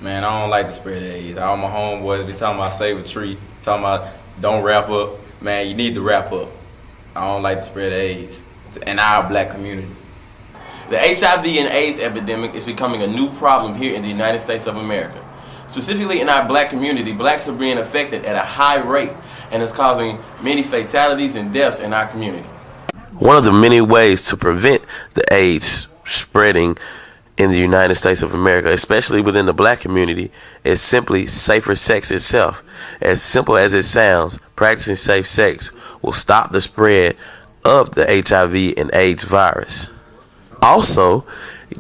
Man, I don't like to spread the AIDS. All my homeboys be talking about save a tree, talking about don't wrap up. Man, you need to wrap up. I don't like to spread the AIDS in our black community. The HIV and AIDS epidemic is becoming a new problem here in the United States of America. Specifically in our black community, blacks are being affected at a high rate and is causing many fatalities and deaths in our community. One of the many ways to prevent the AIDS spreading in the United States of America, especially within the black community, is simply safer sex itself. As simple as it sounds, practicing safe sex will stop the spread of the HIV and AIDS virus. Also,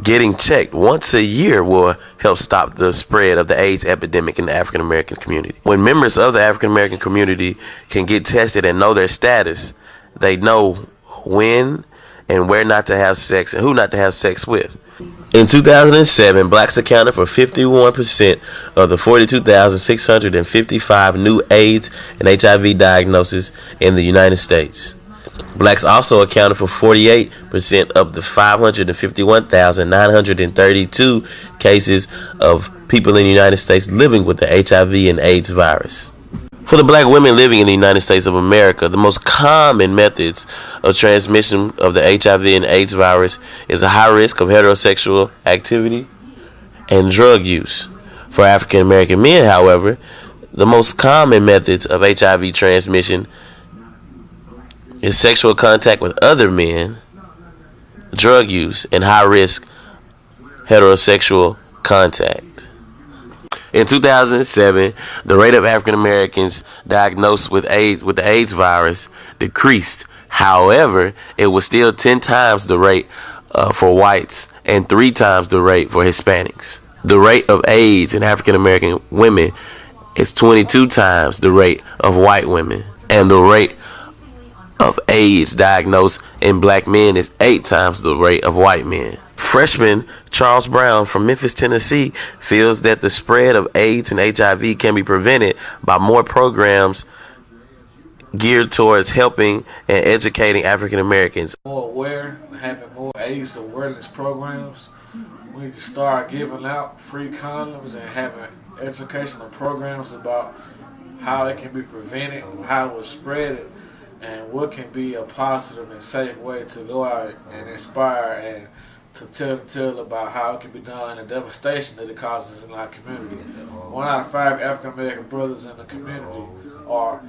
getting checked once a year will help stop the spread of the AIDS epidemic in the African American community. When members of the African American community can get tested and know their status, they know when and where not to have sex and who not to have sex with. In 2007, blacks accounted for 51% of the 42,655 new AIDS and HIV diagnoses in the United States. Blacks also accounted for 48% of the 551,932 cases of people in the United States living with the HIV and AIDS virus. For the black women living in the United States of America, the most common methods of transmission of the HIV and AIDS virus is a high risk of heterosexual activity and drug use. For African American men, however, the most common methods of HIV transmission is sexual contact with other men, drug use, and high risk heterosexual contact. In 2007, the rate of African Americans diagnosed with the AIDS virus decreased. However, it was still 10 times the rate for whites and 3 times the rate for Hispanics. The rate of AIDS in African American women is 22 times the rate of white women, and the rate of AIDS diagnosed in black men is 8 times the rate of white men. Freshman Charles Brown from Memphis, Tennessee, feels that the spread of AIDS and HIV can be prevented by more programs geared towards helping and educating African Americans. More aware, having more AIDS awareness programs. We need to start giving out free condoms and having educational programs about how it can be prevented, how it was spread, and what can be a positive and safe way to go out and inspire and to tell about how it can be done and the devastation that it causes in our community. 1 out of 5 African American brothers in the community are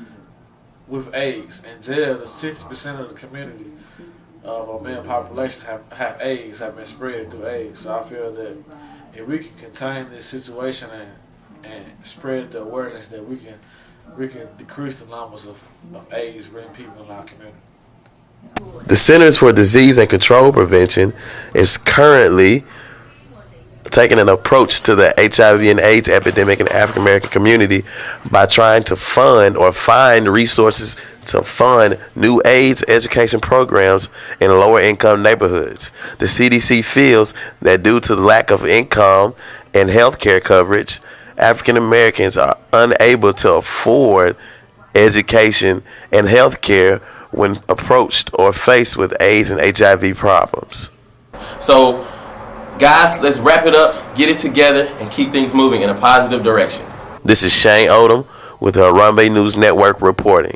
with AIDS. In jail, the 60% of the community of our male population have AIDS, have been spread through AIDS. So I feel that if we can contain this situation and spread the awareness, that we can decrease the numbers of AIDS-ridden people in our community. The Centers for Disease and Control Prevention is currently taking an approach to the HIV and AIDS epidemic in the African American community by trying to fund or find resources to fund new AIDS education programs in lower income neighborhoods. The CDC feels that due to the lack of income and health care coverage, African Americans are unable to afford education and health care when approached or faced with AIDS and HIV problems. So, guys, let's wrap it up, get it together, and keep things moving in a positive direction. This is Shane Odom with the Harambe News Network reporting.